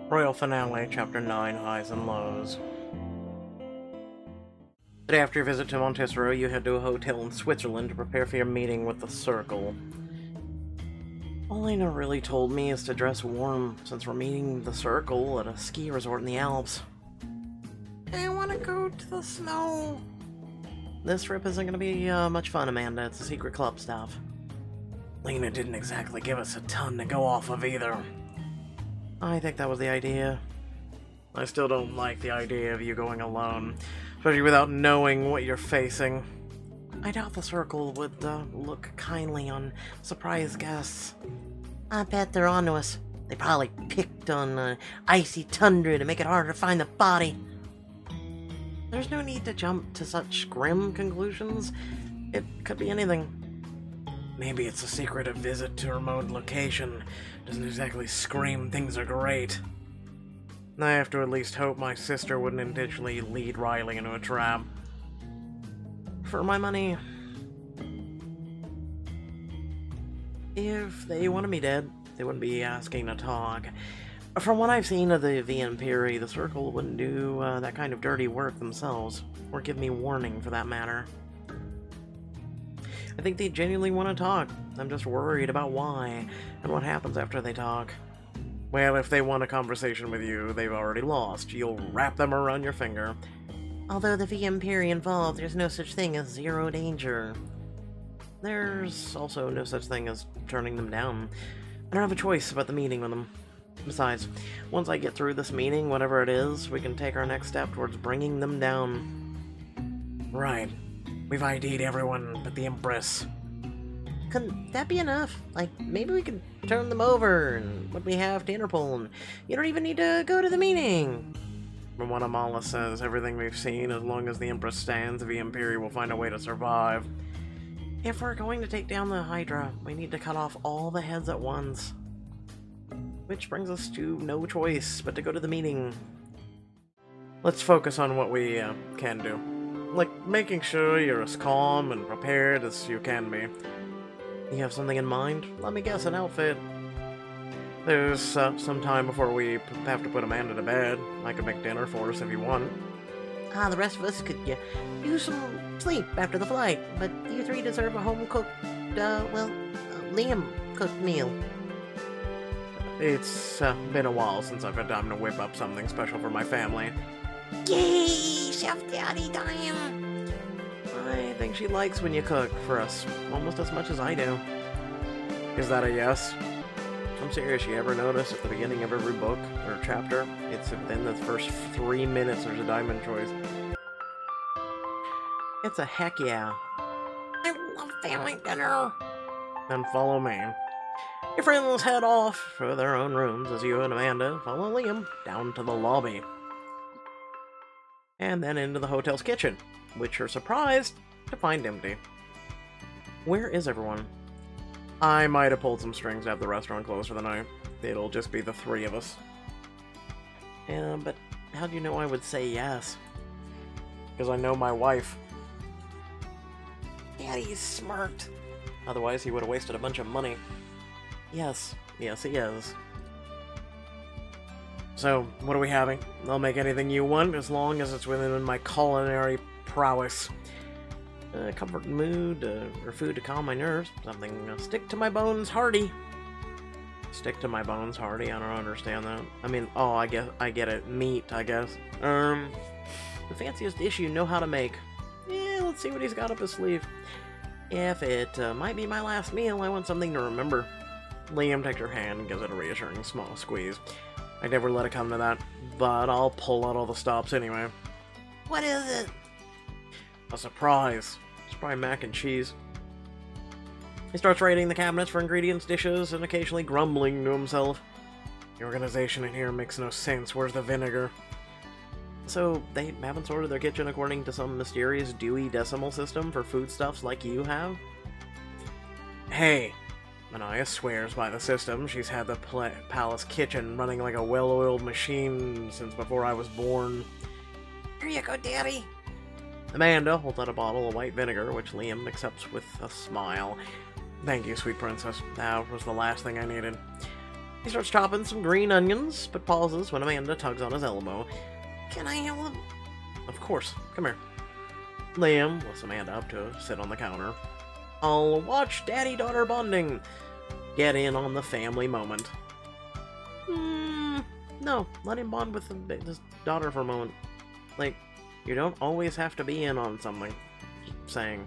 Royal Finale, Chapter 9, Highs and Lows. Today after your visit to Montesero, you head to a hotel in Switzerland to prepare for your meeting with the Circle. All Lena really told me is to dress warm, since we're meeting the Circle at a ski resort in the Alps. I want to go to the snow. This trip isn't going to be much fun, Amanda. It's a secret club stuff. Lena didn't exactly give us a ton to go off of either. I think that was the idea. I still don't like the idea of you going alone, especially without knowing what you're facing. I doubt the Circle would look kindly on surprise guests. I bet they're onto us. They probably picked on icy tundra to make it harder to find the body. There's no need to jump to such grim conclusions. It could be anything. Maybe it's a secretive visit to a remote location. Doesn't exactly scream things are great. I have to at least hope my sister wouldn't intentionally lead Riley into a trap. For my money, if they wanted me dead, they wouldn't be asking to talk. From what I've seen of the Imperi, the Circle wouldn't do that kind of dirty work themselves, or give me warning for that matter. I think they genuinely want to talk. I'm just worried about why, and what happens after they talk. Well, if they want a conversation with you, they've already lost. You'll wrap them around your finger. Although the Imperi involved, there's no such thing as zero danger. There's also no such thing as turning them down. I don't have a choice about the meeting with them. Besides, once I get through this meeting, whatever it is, we can take our next step towards bringing them down. Right. We've ID'd everyone but the Empress. Couldn't that be enough? Like, maybe we could turn them over and what we have to Interpol, and you don't even need to go to the meeting. From what Amala says, everything we've seen, as long as the Empress stands, the Imperi will find a way to survive. If we're going to take down the Hydra, we need to cut off all the heads at once. Which brings us to no choice but to go to the meeting. Let's focus on what we can do. Like, making sure you're as calm and prepared as you can be. You have something in mind? Let me guess, an outfit. There's some time before we have to put Amanda to bed. I could make dinner for us if you want. The rest of us could use some sleep after the flight, but you three deserve a home-cooked, Liam-cooked meal. It's been a while since I've had time to whip up something special for my family. Yay! Chef Daddy time! I think she likes when you cook for us, almost as much as I do. Is that a yes? I'm serious, you ever notice at the beginning of every book, or chapter, it's within the first 3 minutes there's a diamond choice. It's a heck yeah. I love family dinner! Then follow me. Your friends head off for their own rooms as you and Amanda follow Liam down to the lobby. And then into the hotel's kitchen, which you're surprised to find empty. Where is everyone? I might have pulled some strings to have the restaurant closed for the night. It'll just be the three of us. But how do you know I would say yes? Because I know my wife. Daddy's smart. Otherwise he would have wasted a bunch of money. Yes, he is. So, what are we having? I'll make anything you want, as long as it's within my culinary prowess. Comfort mood, or food to calm my nerves. Something stick to my bones hearty. Stick to my bones hearty? I don't understand that. I mean, oh, I get it. Meat, I guess. The fanciest dish you know how to make. Yeah, let's see what he's got up his sleeve. If it might be my last meal, I want something to remember. Liam takes her hand and gives it a reassuring small squeeze. I never let it come to that, but I'll pull out all the stops anyway. What is it? A surprise. It's probably mac and cheese. He starts raiding the cabinets for ingredients, dishes, and occasionally grumbling to himself. The organization in here makes no sense. Where's the vinegar? So, they haven't sorted their kitchen according to some mysterious Dewey Decimal System for foodstuffs like you have? Hey! Manaya swears by the system. She's had the palace kitchen running like a well-oiled machine since before I was born. Here you go, Daddy! Amanda holds out a bottle of white vinegar, which Liam accepts with a smile. Thank you, sweet princess. That was the last thing I needed. He starts chopping some green onions, but pauses when Amanda tugs on his elbow. Can I help? Of course. Come here. Liam lifts Amanda up to sit on the counter. I'll watch daddy-daughter bonding. Get in on the family moment. No, let him bond with his daughter for a moment. Like, you don't always have to be in on something. Just saying.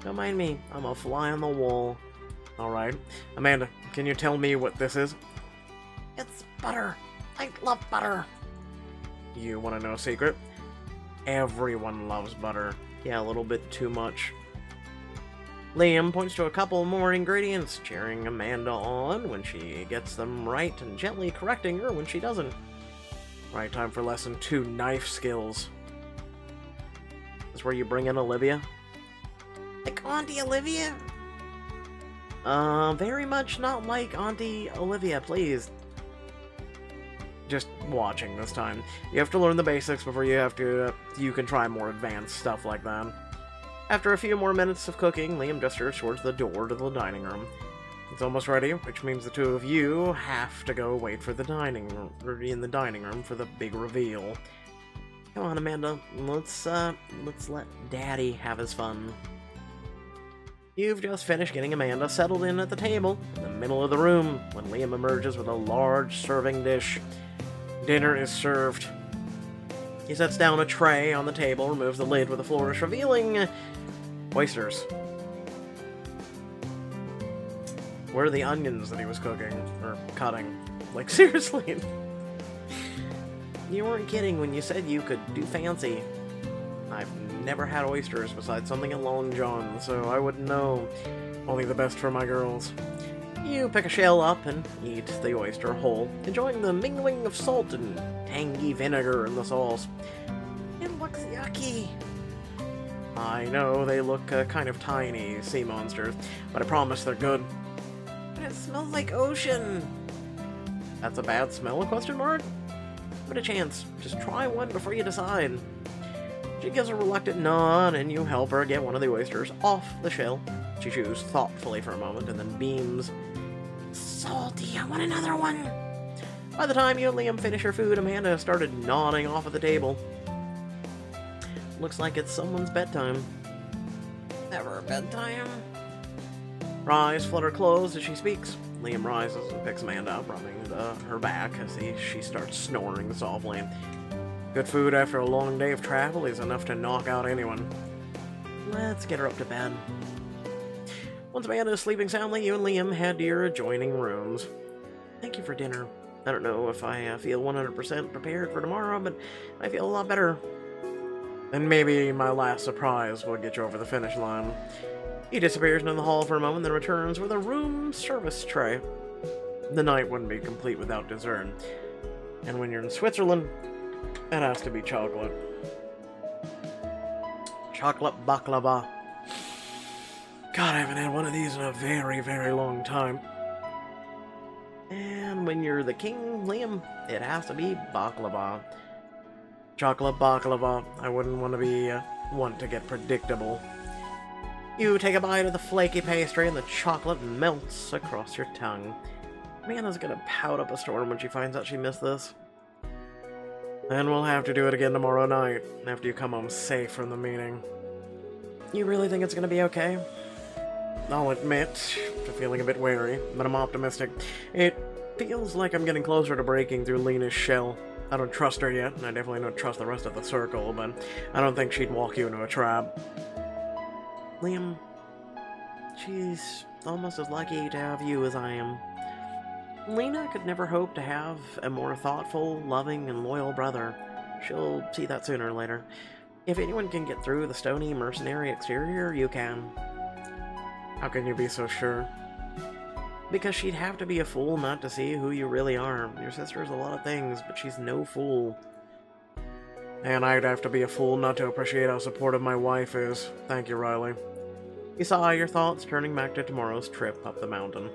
Don't mind me, I'm a fly on the wall. Alright. Amanda, can you tell me what this is? It's butter. I love butter. You want to know a secret? Everyone loves butter. Yeah, a little bit too much. Liam points to a couple more ingredients, cheering Amanda on when she gets them right and gently correcting her when she doesn't. Right, time for lesson 2, knife skills. This is where you bring in Olivia. Like Auntie Olivia? Very much not like Auntie Olivia, please. Just watching this time. You have to learn the basics before you can try more advanced stuff like that. After a few more minutes of cooking, Liam gestures towards the door to the dining room. It's almost ready, which means the two of you have to go wait for the dining room for the big reveal. Come on, Amanda, let's let Daddy have his fun. You've just finished getting Amanda settled in at the table in the middle of the room when Liam emerges with a large serving dish. Dinner is served. He sets down a tray on the table, removes the lid with a flourish, revealing oysters. Where are the onions that he was cooking? Or cutting? Like, seriously? You weren't kidding when you said you could do fancy. I've never had oysters besides something at Long John, so I wouldn't know. Only the best for my girls. You pick a shell up and eat the oyster whole, enjoying the mingling of salt and tangy vinegar in the sauce. It looks yucky. I know they look kind of tiny, sea monsters, but I promise they're good. But it smells like ocean. That's a bad smell, question mark? Give it a chance. Just try one before you decide. She gives a reluctant nod, and you help her get one of the oysters off the shell. She chews thoughtfully for a moment, and then beams. Salty, I want another one. By the time you and Liam finish your food, Amanda started nodding off at the table. Looks like it's someone's bedtime. Never bedtime? Her eyes flutter closed as she speaks. Liam rises and picks Amanda up, rubbing her back as she starts snoring softly. Good food after a long day of travel is enough to knock out anyone. Let's get her up to bed. Once Amanda is sleeping soundly, you and Liam head to your adjoining rooms. Thank you for dinner. I don't know if I feel 100% prepared for tomorrow, but I feel a lot better. And maybe my last surprise will get you over the finish line. He disappears into the hall for a moment, then returns with a room service tray. The night wouldn't be complete without dessert. And when you're in Switzerland, it has to be chocolate. Chocolate baklava. God, I haven't had one of these in a very, very long time. And when you're the king, Liam, it has to be baklava. Chocolate baklava. I wouldn't want to be one to get predictable. You take a bite of the flaky pastry and the chocolate melts across your tongue. Amanda's gonna pout up a storm when she finds out she missed this. And we'll have to do it again tomorrow night, after you come home safe from the meeting. You really think it's gonna be okay? I'll admit to feeling a bit wary, but I'm optimistic. It feels like I'm getting closer to breaking through Lena's shell. I don't trust her yet, and I definitely don't trust the rest of the circle, but I don't think she'd walk you into a trap. Liam, she's almost as lucky to have you as I am. Lena could never hope to have a more thoughtful, loving, and loyal brother. She'll see that sooner or later. If anyone can get through the stony, mercenary exterior, you can. How can you be so sure? Because she'd have to be a fool not to see who you really are. Your sister's a lot of things, but she's no fool. And I'd have to be a fool not to appreciate how supportive my wife is. Thank you, Riley. You saw your thoughts turning back to tomorrow's trip up the mountain.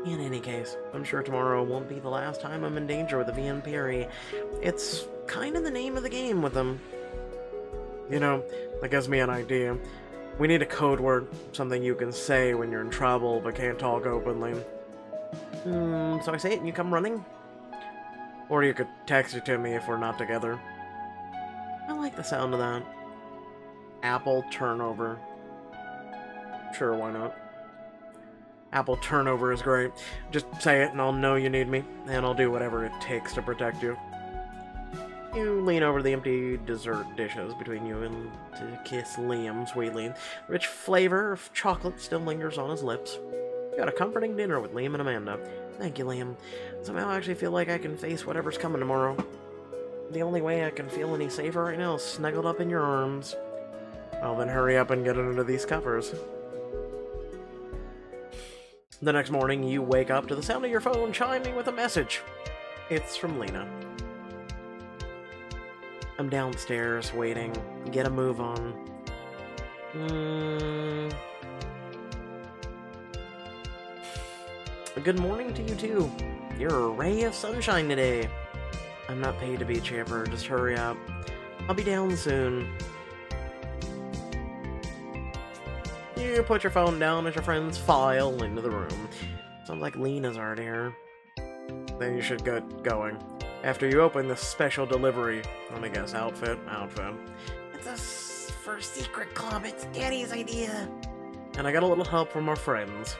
In any case, I'm sure tomorrow won't be the last time I'm in danger with the Vianpiri. It's kind of the name of the game with them. You know, that gives me an idea. We need a code word, something you can say when you're in trouble but can't talk openly. So I say it and you come running? Or you could text it to me if we're not together. I like the sound of that. Apple turnover. Sure, why not? Apple turnover is great. Just say it and I'll know you need me, and I'll do whatever it takes to protect you. You lean over the empty dessert dishes between you and to kiss Liam sweetly. Rich flavor of chocolate still lingers on his lips. You got a comforting dinner with Liam and Amanda. Thank you, Liam. Somehow I actually feel like I can face whatever's coming tomorrow. The only way I can feel any safer right now is snuggled up in your arms. Well, then hurry up and get under these covers. The next morning, you wake up to the sound of your phone chiming with a message. It's from Lena. I'm downstairs, waiting. Get a move on. Good morning to you, too. You're a ray of sunshine today. I'm not paid to be chipper, just hurry up. I'll be down soon. You put your phone down as your friends file into the room. Sounds like Lena's already here. Then you should get going. After you open this special delivery, let me guess, outfit. It's for a secret club, it's Daddy's idea. And I got a little help from our friends.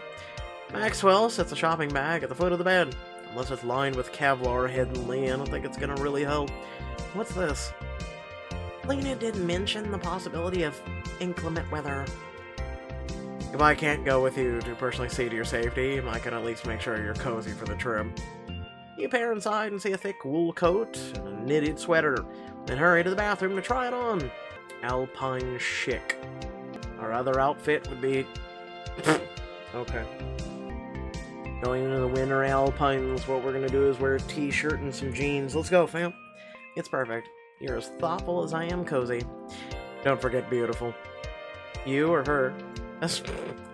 Maxwell sets a shopping bag at the foot of the bed. Unless it's lined with Kevlar hiddenly, I don't think it's gonna really help. What's this? Lena did mention the possibility of inclement weather. If I can't go with you to personally see to your safety, I can at least make sure you're cozy for the trip. You peer inside and see a thick wool coat and a knitted sweater, then hurry to the bathroom to try it on. Alpine chic. Our other outfit would be... Okay. Going into the winter alpines, what we're gonna do is wear a t-shirt and some jeans. Let's go, fam. It's perfect. You're as thoughtful as I am cozy. Don't forget beautiful. You or her. As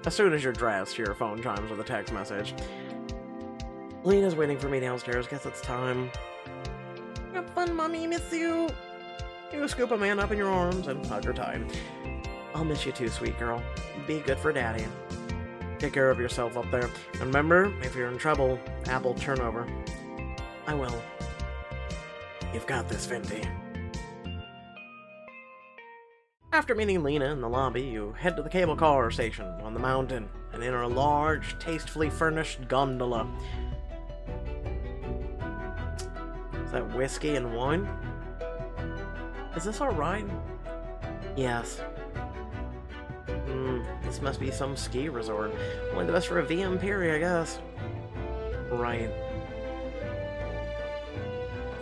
soon as you're dressed, your phone chimes with a text message. Lena's waiting for me downstairs. Guess it's time. Have fun, Mommy. Miss you. You scoop a man up in your arms and hug her tight. I'll miss you too, sweet girl. Be good for Daddy. Take care of yourself up there. And remember, if you're in trouble, Apple turnover. I will. You've got this, Fenty. After meeting Lena in the lobby, you head to the cable car station on the mountain and enter a large, tastefully furnished gondola. Is that whiskey and wine? Is this our ride? Yes. This must be some ski resort. Only the best for a VMP, I guess. Right.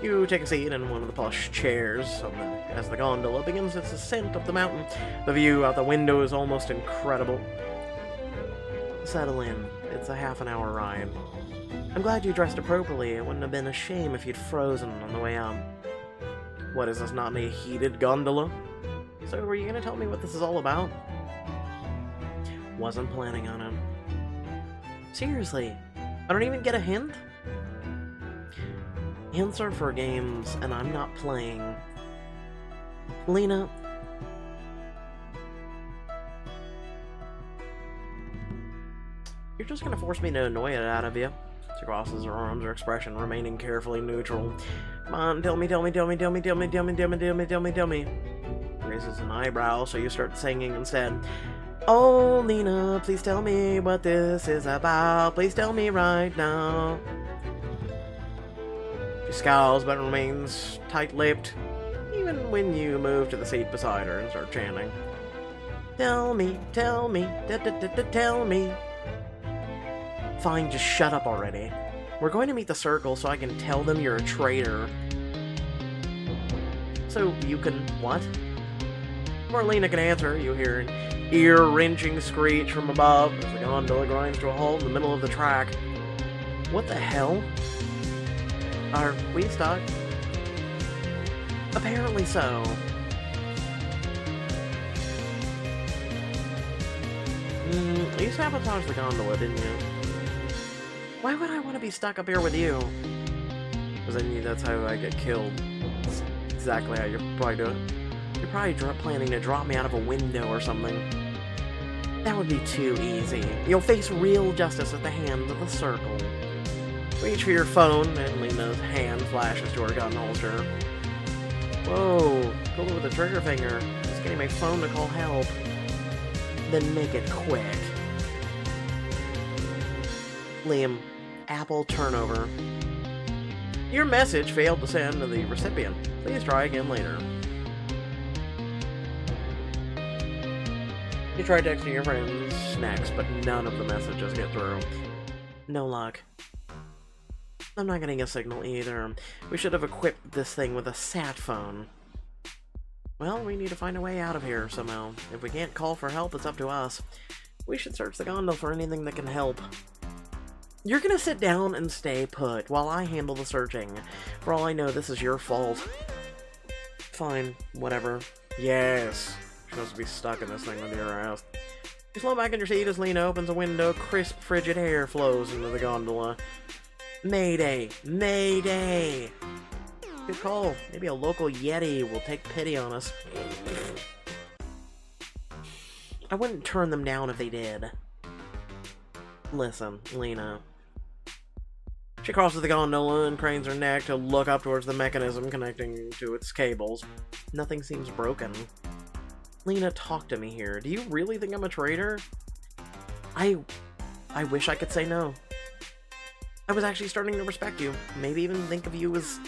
You take a seat in one of the plush chairs as the gondola begins its ascent up the mountain. The view out the window is almost incredible. Settle in. It's a half-an-hour ride. I'm glad you dressed appropriately. It wouldn't have been a shame if you'd frozen on the way up. What, is this not a heated gondola? So were you going to tell me what this is all about? Wasn't planning on it. Seriously? I don't even get a hint? Hints are for games, and I'm not playing. Lena... You're just gonna force me to annoy it out of you. She crosses her arms, her expression remaining carefully neutral. Come on, tell me. Raises an eyebrow, so you start singing instead. Oh, Lena, please tell me what this is about. Please tell me right now. She scowls, but remains tight-lipped, even when you move to the seat beside her and start chanting. Tell me, tell me. Fine, just shut up already. We're going to meet the Circle so I can tell them you're a traitor. So you can what? Before Lena can answer, you hear an ear-wrenching screech from above as the gondola grinds to a halt in the middle of the track. What the hell? Are we stuck? Apparently so. You sabotaged the gondola, didn't you? Why would I want to be stuck up here with you? Because I knew that's how I get killed. That's exactly how you're probably doing. You're probably planning to drop me out of a window or something. That would be too easy. You'll face real justice at the hands of the Circle. Reach for your phone, and Lena's hand flashes to her gun holster. Whoa, pull it with the trigger finger. Just getting my phone to call help. Then make it quick. Liam, Apple turnover. Your message failed to send to the recipient. Please try again later. You try texting your friends next, but none of the messages get through. No luck. I'm not getting a signal either. We should have equipped this thing with a sat phone. Well, we need to find a way out of here somehow. If we can't call for help, it's up to us. We should search the gondola for anything that can help. You're gonna sit down and stay put while I handle the searching. For all I know, this is your fault. Fine, whatever. Yes. You're supposed to be stuck in this thing with your ass. You slow back in your seat as Lena opens a window. Crisp, frigid air flows into the gondola. Mayday! Mayday! Good call. Maybe a local Yeti will take pity on us. I wouldn't turn them down if they did. Listen, Lena. She crosses the gondola and cranes her neck to look up towards the mechanism connecting to its cables. Nothing seems broken. Lena, talk to me here. Do you really think I'm a traitor? I wish I could say no. I was actually starting to respect you. Maybe even think of you as...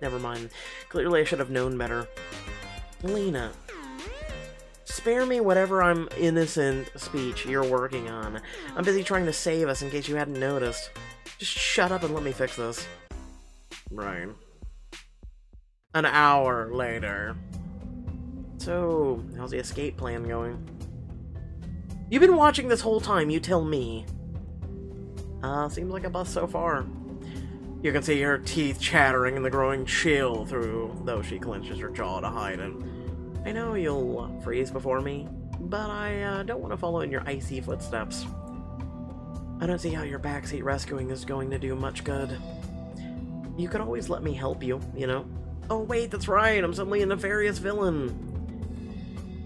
Never mind. Clearly I should have known better. Lena. Spare me whatever I'm innocent speech you're working on. I'm busy trying to save us in case you hadn't noticed. Just shut up and let me fix this. Right. An hour later. So, how's the escape plan going? You've been watching this whole time, you tell me. Seems like a bust so far. You can see her teeth chattering and the growing chill through, though she clenches her jaw to hide it. I know you'll freeze before me, but I don't want to follow in your icy footsteps. I don't see how your backseat rescuing is going to do much good. You could always let me help you, you know? Oh wait, that's right, I'm suddenly a nefarious villain.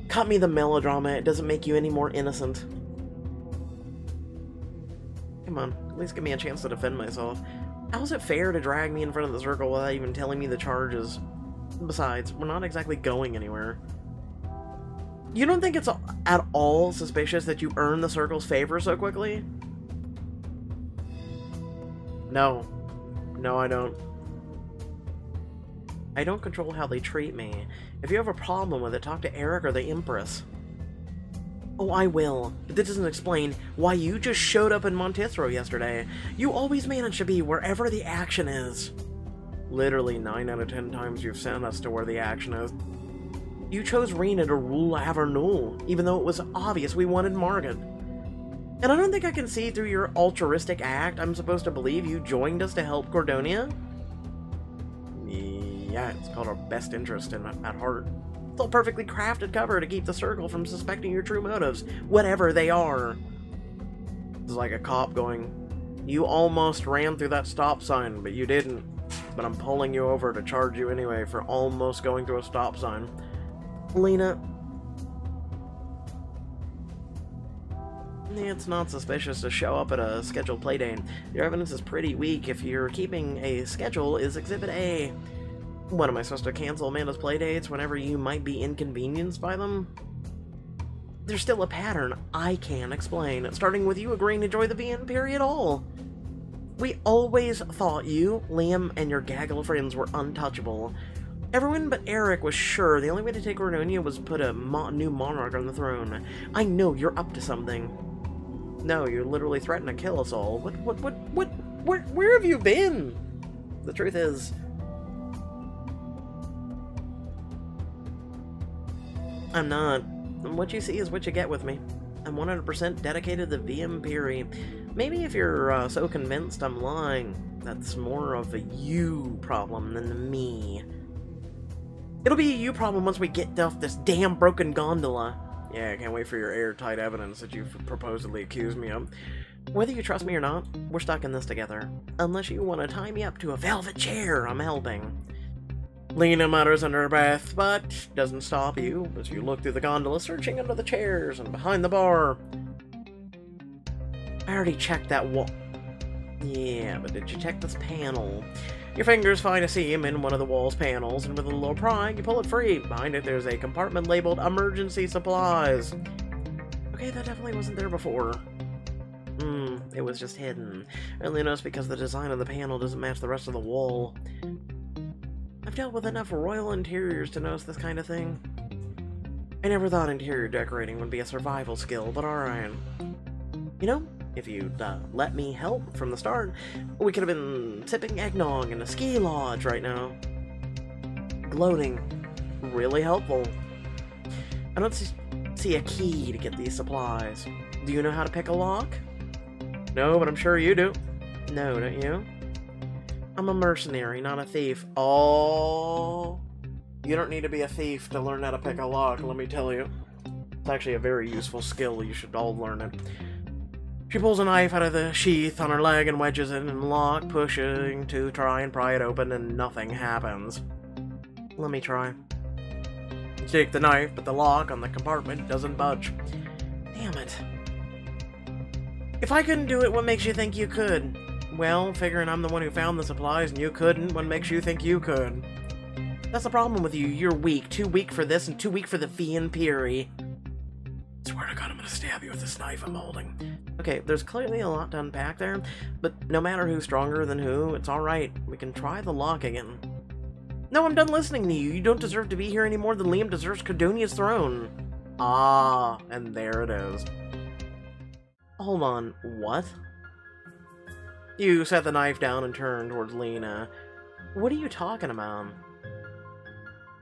Cut me the melodrama, it doesn't make you any more innocent. Come on, at least give me a chance to defend myself. How's it fair to drag me in front of the circle without even telling me the charges? Besides, we're not exactly going anywhere. You don't think it's at all suspicious that you earn the circle's favor so quickly? No. No, I don't. I don't control how they treat me. If you have a problem with it, talk to Eric or the Empress. Oh, I will. But this doesn't explain why you just showed up in Montithro yesterday. You always manage to be wherever the action is. Literally 9 out of 10 times you've sent us to where the action is. You chose Rena to rule Avernul, even though it was obvious we wanted Margaret. And I don't think I can see through your altruistic act. I'm supposed to believe you joined us to help Cordonia? Yeah, it's called our best interest at heart. It's all perfectly crafted cover to keep the circle from suspecting your true motives, whatever they are. It's like a cop going, you almost ran through that stop sign, but you didn't. But I'm pulling you over to charge you anyway for almost going through a stop sign. Lena. It's not suspicious to show up at a scheduled playdate. Your evidence is pretty weak. If you're keeping a schedule, is Exhibit A. What, am I supposed to cancel Amanda's playdates whenever you might be inconvenienced by them? There's still a pattern I can't explain, starting with you agreeing to join the VM period all. We always thought you, Liam, and your gaggle of friends were untouchable. Everyone but Eric was sure the only way to take Cordonia was put a new monarch on the throne. I know you're up to something. No, you literally threatened to kill us all. Where have you been? The truth is... I'm not. What you see is what you get with me. I'm 100% dedicated to VM Piri. Maybe if you're so convinced I'm lying, that's more of a you problem than a me. It'll be a you problem once we get off this damn broken gondola. Yeah, I can't wait for your airtight evidence that you've supposedly accused me of. Whether you trust me or not, we're stuck in this together. Unless you want to tie me up to a velvet chair, I'm helping. Lena mutters under her breath, but doesn't stop you as you look through the gondola, searching under the chairs and behind the bar. I already checked that wall. Yeah, but did you check this panel? Your fingers find a seam in one of the wall's panels, and with a little prying, you pull it free. Behind it, there's a compartment labeled Emergency Supplies. Okay, that definitely wasn't there before. It was just hidden. I only noticed because the design of the panel doesn't match the rest of the wall. I've dealt with enough royal interiors to notice this kind of thing. I never thought interior decorating would be a survival skill, but alright. You know, if you'd let me help from the start, we could have been sipping eggnog in a ski lodge right now. Gloating. Really helpful. I don't see a key to get these supplies. Do you know how to pick a lock? No, but I'm sure you do. No, don't you? I'm a mercenary, not a thief. Oh, you don't need to be a thief to learn how to pick a lock, let me tell you. It's actually a very useful skill. You should all learn it. She pulls a knife out of the sheath on her leg and wedges it in the lock, pushing to try and pry it open, and nothing happens. Let me try. You take the knife, but the lock on the compartment doesn't budge. Damn it. If I couldn't do it, what makes you think you could? Well, figuring I'm the one who found the supplies and you couldn't, what makes you think you could? That's the problem with you. You're weak. Too weak for this and too weak for the fee and Piri. Swear to God, I'm gonna stab you with this knife I'm holding. Okay, there's clearly a lot to unpack there, but no matter who's stronger than who, it's alright. We can try the lock again. No, I'm done listening to you. You don't deserve to be here any more than Liam deserves Cardonia's throne. Ah, and there it is. Hold on, what? You set the knife down and turned towards Lena. What are you talking about?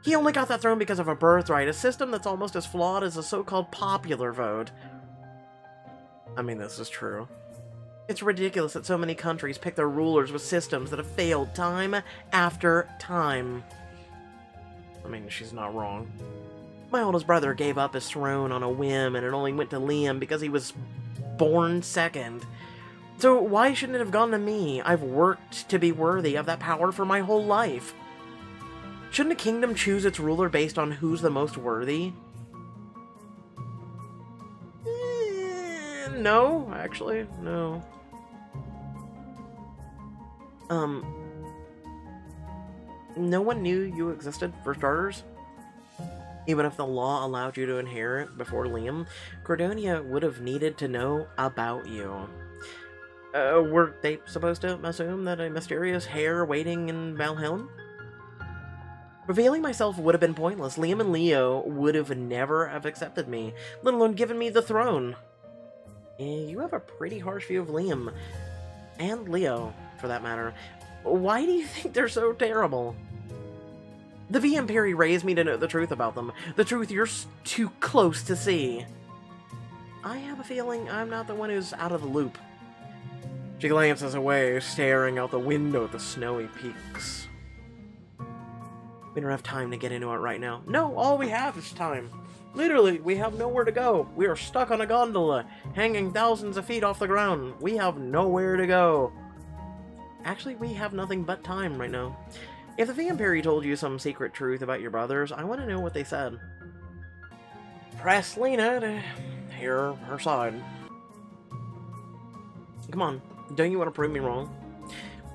He only got that throne because of a birthright, a system that's almost as flawed as a so-called popular vote. I mean, this is true. It's ridiculous that so many countries pick their rulers with systems that have failed time after time. I mean, she's not wrong. My oldest brother gave up his throne on a whim, and it only went to Liam because he was born second. So why shouldn't it have gone to me? I've worked to be worthy of that power for my whole life. Shouldn't a kingdom choose its ruler based on who's the most worthy? No, actually, no. No one knew you existed, for starters. Even if the law allowed you to inherit before Liam, Cardonia would have needed to know about you. Were they supposed to assume that a mysterious heir waiting in Valhelm? Revealing myself would have been pointless. Liam and Leo would have never have accepted me, let alone given me the throne. You have a pretty harsh view of Liam. And Leo, for that matter. Why do you think they're so terrible? The VM Piri raised me to know the truth about them. The truth you're too close to see. I have a feeling I'm not the one who's out of the loop. She glances away, staring out the window at the snowy peaks. We don't have time to get into it right now. No, all we have is time. Literally, we have nowhere to go. We are stuck on a gondola, hanging thousands of feet off the ground. We have nowhere to go. Actually, we have nothing but time right now. If the vampire told you some secret truth about your brothers, I want to know what they said. Press Lena to hear her side. Come on, don't you want to prove me wrong?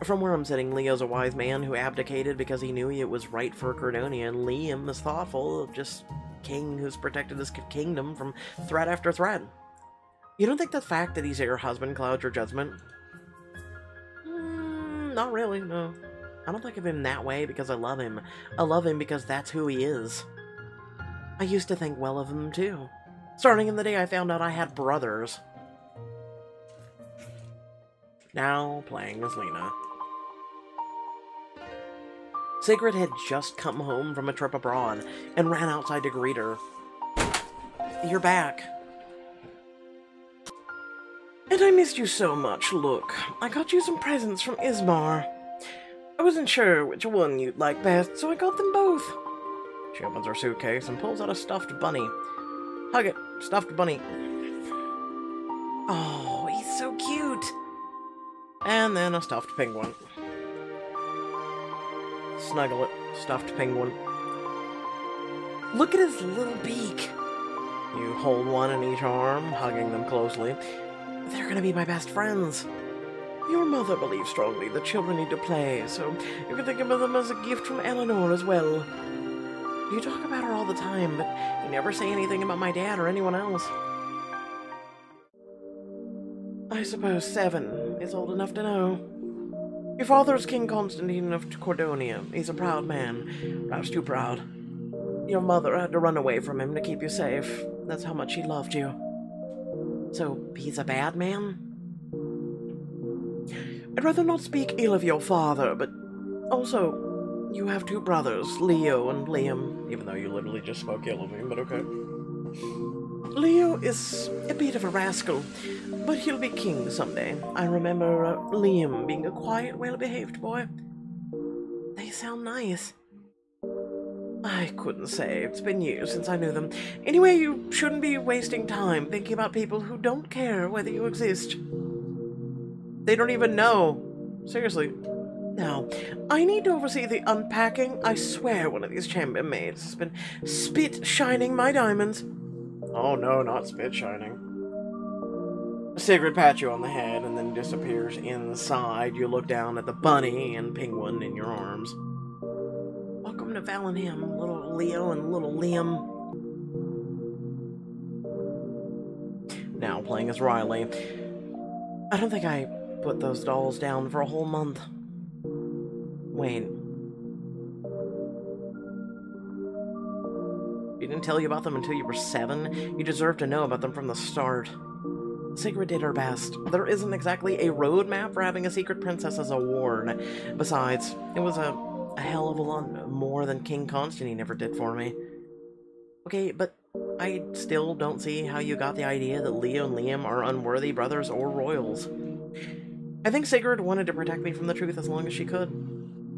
From where I'm sitting, Leo's a wise man who abdicated because he knew it was right for Cardonia, and Liam is thoughtful, just king who's protected his kingdom from threat after threat. You don't think the fact that he's your husband clouds your judgment? Not really, no. I don't think of him that way because I love him. I love him because that's who he is. I used to think well of him, too. Starting in the day I found out I had brothers. Now playing as Lena. Sigrid had just come home from a trip abroad and ran outside to greet her. You're back. And I missed you so much. Look, I got you some presents from Ismar. I wasn't sure which one you'd like best, so I got them both. She opens her suitcase and pulls out a stuffed bunny. Hug it, stuffed bunny. Oh, he's so cute. And then a stuffed penguin. Snuggle it, stuffed penguin. Look at his little beak. You hold one in each arm, hugging them closely. They're gonna be my best friends. Your mother believes strongly that children need to play, so you can think of them as a gift from Eleanor as well. You talk about her all the time, but you never say anything about my dad or anyone else. I suppose 7 is old enough to know. Your father is King Constantine of Cordonia. He's a proud man, perhaps too proud. Your mother had to run away from him to keep you safe. That's how much he loved you. So, he's a bad man? I'd rather not speak ill of your father, but also, you have 2 brothers, Leo and Liam, even though you literally just spoke ill of him, but okay. Leo is a bit of a rascal, but he'll be king someday. I remember Liam being a quiet, well-behaved boy. They sound nice. I couldn't say. It's been years since I knew them. Anyway, you shouldn't be wasting time thinking about people who don't care whether you exist. They don't even know. Seriously. Now, I need to oversee the unpacking. I swear one of these chambermaids has been spit-shining my diamonds. Oh no, not spit-shining. Sigrid pats you on the head and then disappears inside. You look down at the bunny and penguin in your arms. Welcome to Valenham, little Leo and little Liam. Now playing as Riley. I don't think I put those dolls down for a whole month. Wait. She didn't tell you about them until you were 7? You deserve to know about them from the start. Sigrid did her best. There isn't exactly a roadmap for having a secret princess as a ward. Besides, it was a hell of a lot more than King Constantine ever did for me. Okay, but I still don't see how you got the idea that Leo and Liam are unworthy brothers or royals. I think Sigrid wanted to protect me from the truth as long as she could,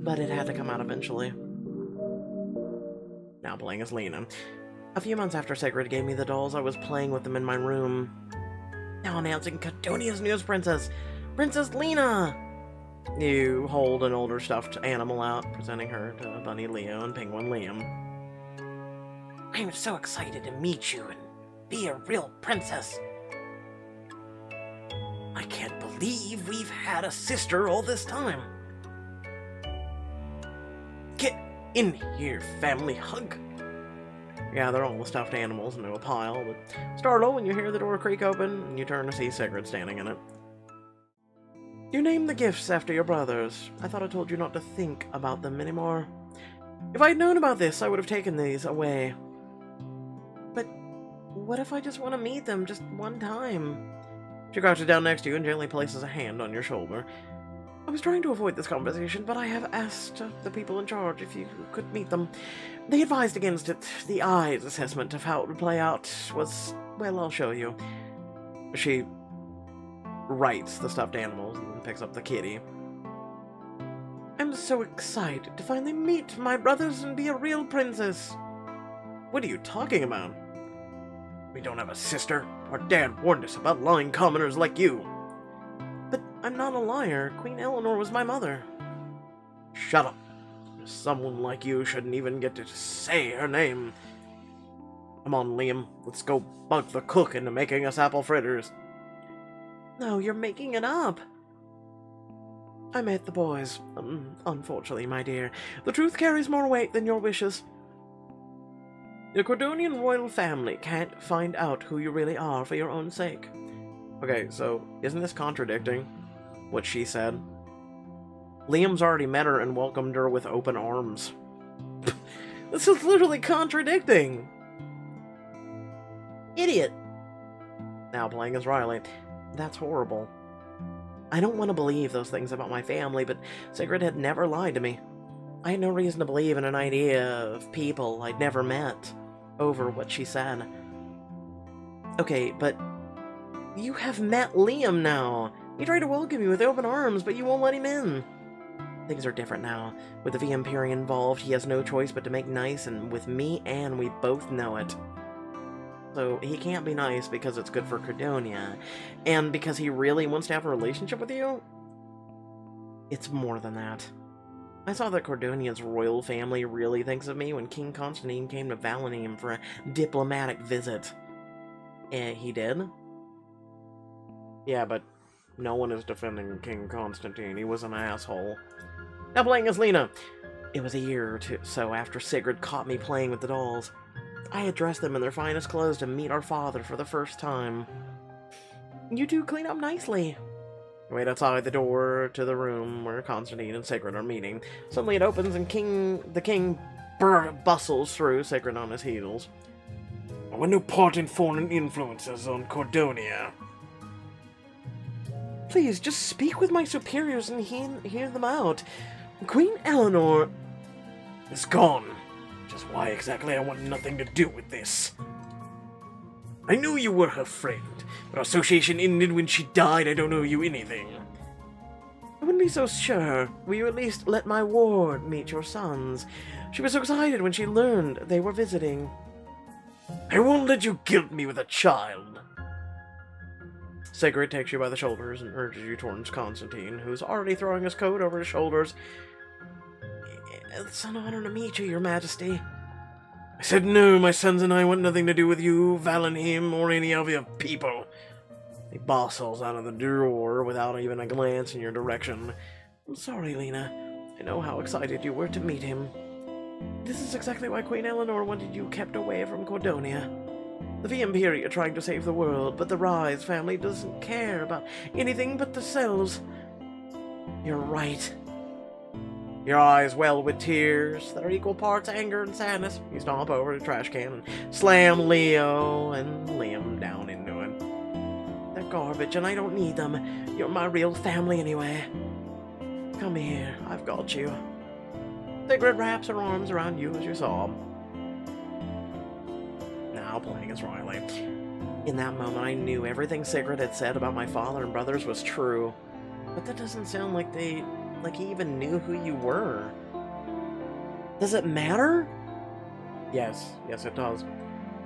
but it had to come out eventually. Now playing as Lena. A few months after Sigrid gave me the dolls, I was playing with them in my room. Now announcing Cadonia's newest princess, Princess Lena! You hold an older stuffed animal out, presenting her to Bunny Leo and Penguin Liam. I'm so excited to meet you and be a real princess. I can't believe we've had a sister all this time. Get in here, family hug. Gather all the stuffed animals into a pile, but startle when you hear the door creak open and you turn to see Sigrid standing in it. You named the gifts after your brothers. I thought I told you not to think about them anymore. If I'd known about this, I would have taken these away. But what if I just want to meet them just one time? She crouches down next to you and gently places a hand on your shoulder. I was trying to avoid this conversation, but I have asked the people in charge if you could meet them. They advised against it. The eyes assessment of how it would play out was, well, I'll show you. She rights the stuffed animals and picks up the kitty. I'm so excited to finally meet my brothers and be a real princess. What are you talking about? We don't have a sister. Our dad warned us about lying commoners like you. But I'm not a liar. Queen Eleanor was my mother. Shut up. Someone like you shouldn't even get to say her name. Come on, Liam. Let's go bug the cook into making us apple fritters. No, you're making it up. I met the boys. Unfortunately, my dear. The truth carries more weight than your wishes. The Cordonian royal family can't find out who you really are for your own sake. Okay, so isn't this contradicting what she said? Liam's already met her and welcomed her with open arms. This is literally contradicting! Idiot! Now playing as Riley. That's horrible. I don't want to believe those things about my family, but Sigrid had never lied to me. I had no reason to believe in an idea of people I'd never met over what she said. Okay, but you have met Liam now. He tried to welcome you with open arms, but you won't let him in. Things are different now. With the Vampire involved, he has no choice but to make nice, and with me, and we both know it. So he can't be nice because it's good for Credonia, and because he really wants to have a relationship with you? It's more than that. I saw that Cordonia's royal family really thinks of me when King Constantine came to Valenham for a diplomatic visit. He did? Yeah, but No one is defending King Constantine. He was an asshole. Now playing as Lena. It was a year or so after Sigrid caught me playing with the dolls. I had dressed them in their finest clothes to meet our father for the first time. You two clean up nicely. Wait outside the door to the room where Constantine and Sigrid are meeting. Suddenly it opens and the king bustles through, Sigrid on his heels. I want no part in foreign influences on Cordonia. Please, just speak with my superiors and hear them out. Queen Eleanor is gone. Just why exactly I want nothing to do with this. I knew you were her friend, but our association ended when she died. I don't owe you anything. I wouldn't be so sure. Will you at least let my ward meet your sons? She was so excited when she learned they were visiting. I won't let you guilt me with a child. Sigrid takes you by the shoulders and urges you towards Constantine, who's already throwing his coat over his shoulders. It's an honor to meet you, your majesty. I said no, my sons and I want nothing to do with you, Valenheim, or any of your people. He bustles out of the door without even a glance in your direction. I'm sorry, Lena. I know how excited you were to meet him. This is exactly why Queen Eleanor wanted you kept away from Cordonia. The Viampiria are trying to save the world, but the Rise family doesn't care about anything but themselves. You're right. Your eyes well with tears that are equal parts anger and sadness. You stomp over the trash can and slam Leo and Liam down into it. They're garbage and I don't need them. You're my real family anyway. Come here, I've got you. Sigrid wraps her arms around you as you sob. Now playing as Riley. In that moment I knew everything Sigrid had said about my father and brothers was true. But that doesn't sound like he even knew who you were. Does it matter? Yes it does.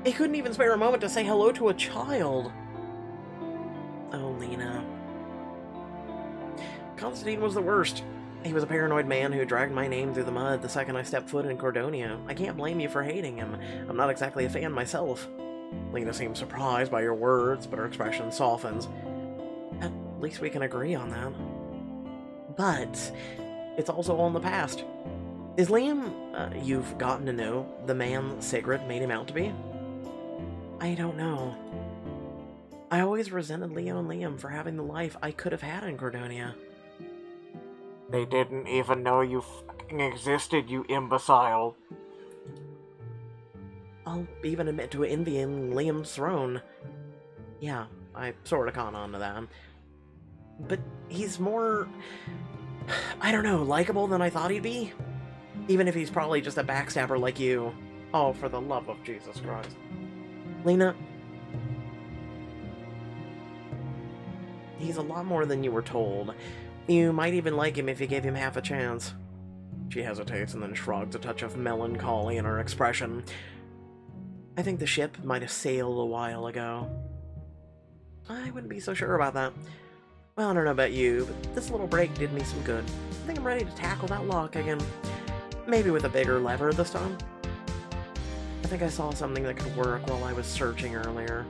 He couldn't even spare a moment to say hello to a child. Oh, Lena. Constantine was the worst. He was a paranoid man who dragged my name through the mud the second I stepped foot in Cordonia. I can't blame you for hating him. I'm not exactly a fan myself. Lena seems surprised by your words, but her expression softens. At least we can agree on that. But it's also all in the past. Is Liam, you've gotten to know, the man Sigrid made him out to be? I don't know. I always resented Leo and Liam for having the life I could have had in Cordonia. They didn't even know you fucking existed, you imbecile. I'll even admit to envying Liam's throne. Yeah, I sorta caught on to that. But he's more, I don't know, likable than I thought he'd be. Even if he's probably just a backstabber like you. Oh, for the love of Jesus Christ. Lena, he's a lot more than you were told. You might even like him if you gave him half a chance. She hesitates and then shrugs, a touch of melancholy in her expression. I think the ship might have sailed a while ago. I wouldn't be so sure about that. Well, I don't know about you, but this little break did me some good. I think I'm ready to tackle that lock again. Maybe with a bigger lever this time. I think I saw something that could work while I was searching earlier.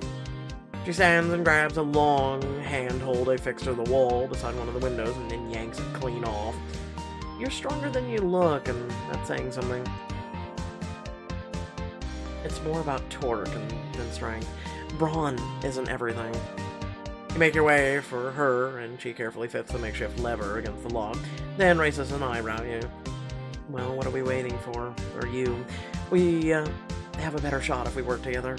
She stands and grabs a long handhold affixed to the wall beside one of the windows and then yanks it clean off. You're stronger than you look, and that's saying something. It's more about torque than strength. Brawn isn't everything. You make your way for her, and she carefully fits the makeshift lever against the lock, then raises an eyebrow at you. Well, what are we waiting for? Or you? We, have a better shot if we work together.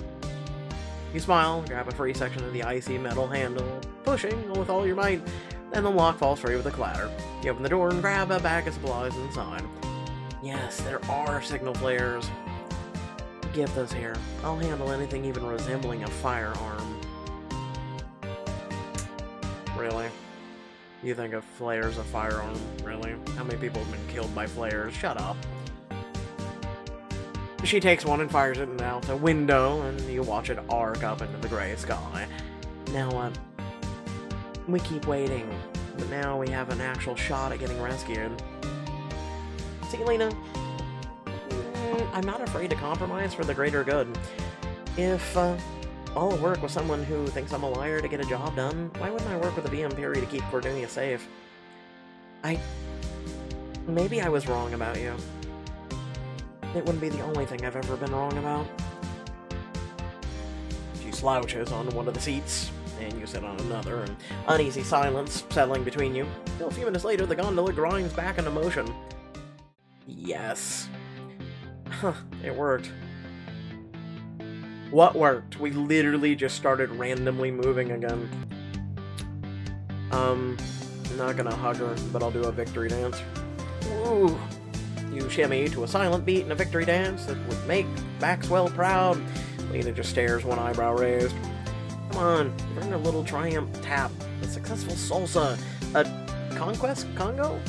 You smile, grab a free section of the icy metal handle, pushing with all your might, then the lock falls free with a clatter. You open the door and grab a bag of supplies inside. Yes, there are signal flares. Give those here. I'll handle anything even resembling a firearm. Really? You think a flare's a firearm? Really? How many people have been killed by flares? Shut up. She takes one and fires it out a window, and you watch it arc up into the gray sky. Now, we keep waiting, but now we have an actual shot at getting rescued. See, Lena? I'm not afraid to compromise for the greater good. If all the work with someone who thinks I'm a liar to get a job done. Why wouldn't I work with the VM Peri to keep Cordelia safe? Maybe I was wrong about you. It wouldn't be the only thing I've ever been wrong about. She slouches onto one of the seats, and you sit on another, and uneasy silence settling between you. Still a few minutes later, the gondola grinds back into motion. Yes. Huh, it worked. What worked? We literally just started randomly moving again. I'm not gonna hug her, but I'll do a victory dance. Woo! You shimmy to a silent beat in a victory dance that would make Maxwell proud. Lena just stares, one eyebrow raised. Come on, earn a little triumph tap. A successful salsa. A conquest Congo?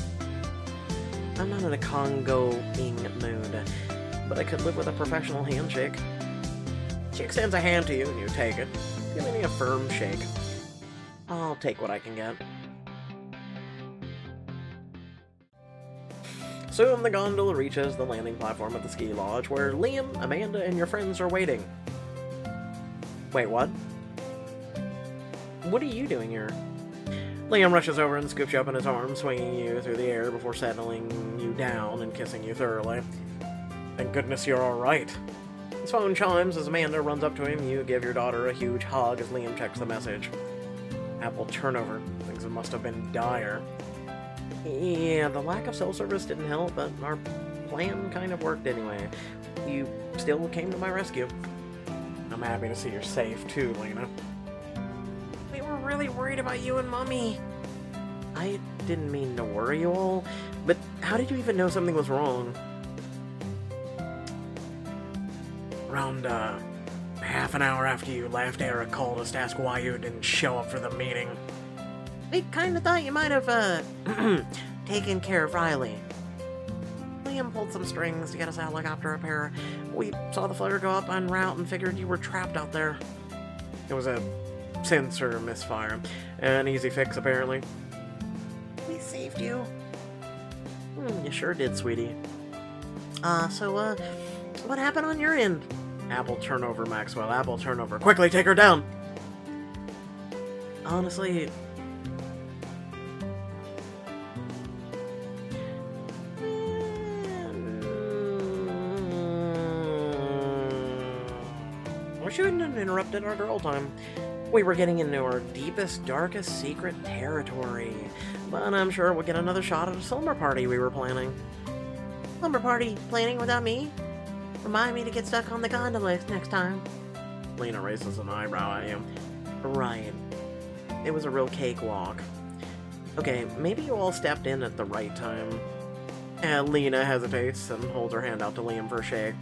I'm not in a Congo-ing mood, but I could live with a professional handshake. She extends a hand to you, and you take it, giving me a firm shake. I'll take what I can get. Soon the gondola reaches the landing platform at the ski lodge, where Liam, Amanda, and your friends are waiting. Wait, what? What are you doing here? Liam rushes over and scoops you up in his arms, swinging you through the air before settling you down and kissing you thoroughly. Thank goodness you're alright. His phone chimes as Amanda runs up to him. You give your daughter a huge hug as Liam checks the message. Apple turnover. Things must have been dire. Yeah, the lack of cell service didn't help, but our plan kind of worked anyway. You still came to my rescue. I'm happy to see you're safe too, Lena. We were really worried about you and Mommy. I didn't mean to worry you all, but how did you even know something was wrong? Around, half an hour after you left, Eric called us to ask why you didn't show up for the meeting. We kinda thought you might have, taken care of Riley. Liam pulled some strings to get us a helicopter repair. We saw the flare go up en route and figured you were trapped out there. It was a sensor misfire. An easy fix, apparently. We saved you. You sure did, sweetie. So, what happened on your end? Apple turnover, Maxwell. Apple turnover. Quickly, take her down! Honestly... we shouldn't have interrupted our girl time. We were getting into our deepest, darkest secret territory. But I'm sure we'll get another shot at a slumber party we were planning. Slumber party planning without me? Remind me to get stuck on the gondola next time. Lena raises an eyebrow at you. Right. It was a real cakewalk. Okay, maybe you all stepped in at the right time. Lena hesitates and holds her hand out to Liam for a shake.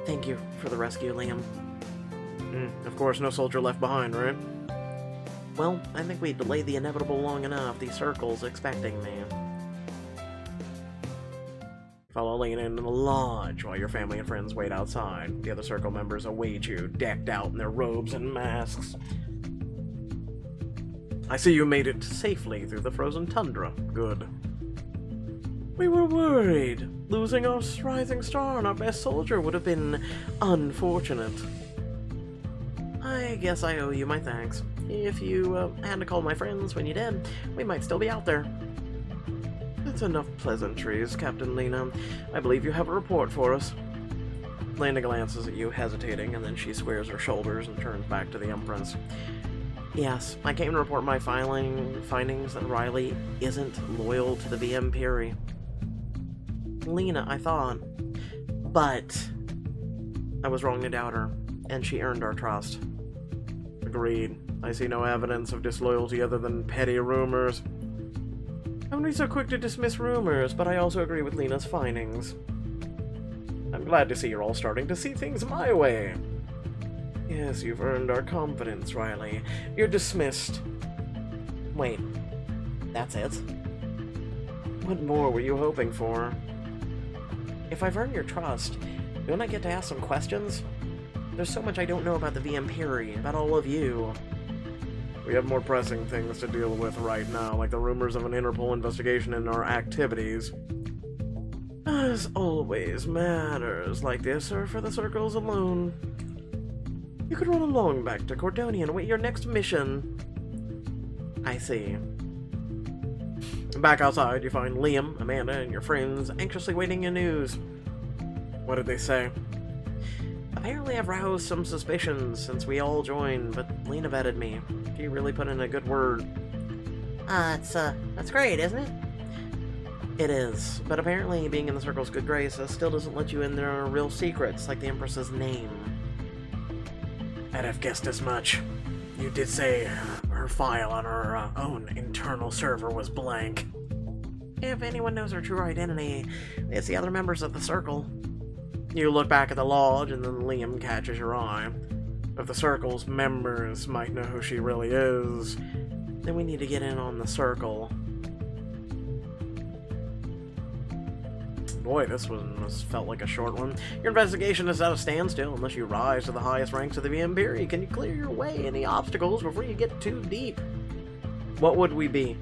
Thank you for the rescue, Liam. Of course, no soldier left behind, right? Well, I think we delayed the inevitable long enough. The circle's expecting me. Follow Lena into the lodge while your family and friends wait outside. The other circle members await you, decked out in their robes and masks. I see you made it safely through the frozen tundra. Good. We were worried. Losing our rising star and our best soldier would have been unfortunate. I guess I owe you my thanks. If you hadn't called my friends when you did, we might still be out there. That's enough pleasantries, Captain Lena. I believe you have a report for us. Lena glances at you, hesitating, and then she squares her shoulders and turns back to the Empress. Yes, I came to report my findings that Riley isn't loyal to the VM Peri. Lena, I thought. But I was wrong to doubt her, and she earned our trust. Agreed. I see no evidence of disloyalty other than petty rumors. I wouldn't be so quick to dismiss rumors, but I also agree with Lena's findings. I'm glad to see you're all starting to see things my way. Yes, you've earned our confidence, Riley. You're dismissed. Wait, that's it? What more were you hoping for? If I've earned your trust, don't I get to ask some questions? There's so much I don't know about the VM Peri, about all of you. We have more pressing things to deal with right now, like the rumors of an Interpol investigation into our activities. As always, matters like this are for the circles alone. You could run along back to Cordonia and wait your next mission. I see. Back outside, you find Liam, Amanda, and your friends anxiously waiting your news. What did they say? Apparently I've roused some suspicions since we all joined, but Lena vetted me. She really put in a good word. That's great, isn't it? It is, but apparently being in the Circle's good graces still doesn't let you in their real secrets, like the Empress's name. I'd have guessed as much. You did say her file on her own internal server was blank. If anyone knows her true identity, it's the other members of the Circle. You look back at the lodge, and then Liam catches your eye. If the Circle's members might know who she really is, then we need to get in on the Circle. Boy, this one felt like a short one. Your investigation is at a standstill unless you rise to the highest ranks of the Imperium. Can you clear your way any obstacles before you get too deep? What would we be?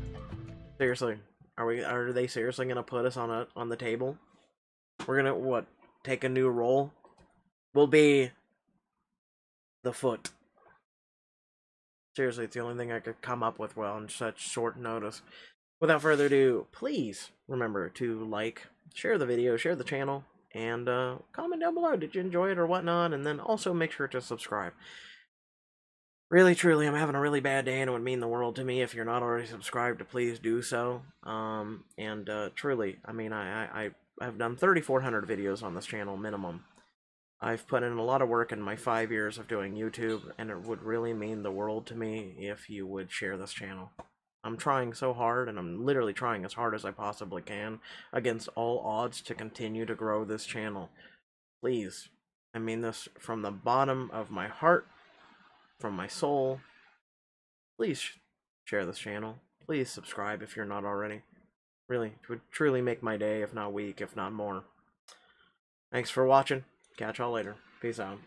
Seriously, are they seriously gonna put us on the table? We're gonna what? Take a new role? We'll be the Foot. Seriously, it's the only thing I could come up with well on such short notice. Without further ado, please remember to like, share the video, share the channel, and comment down below. Did you enjoy it or whatnot? And then also make sure to subscribe. Really, truly, I'm having a really bad day, and it would mean the world to me if you're not already subscribed to please do so. Truly, I mean, I've done 3,400 videos on this channel minimum. I've put in a lot of work in my 5 years of doing YouTube, and it would really mean the world to me if you would share this channel. I'm trying so hard, and I'm literally trying as hard as I possibly can against all odds to continue to grow this channel. Please, I mean this from the bottom of my heart, from my soul. Please share this channel. Please subscribe if you're not already. Really, it would truly make my day, if not week, if not more. Thanks for watching. Catch y'all later. Peace out.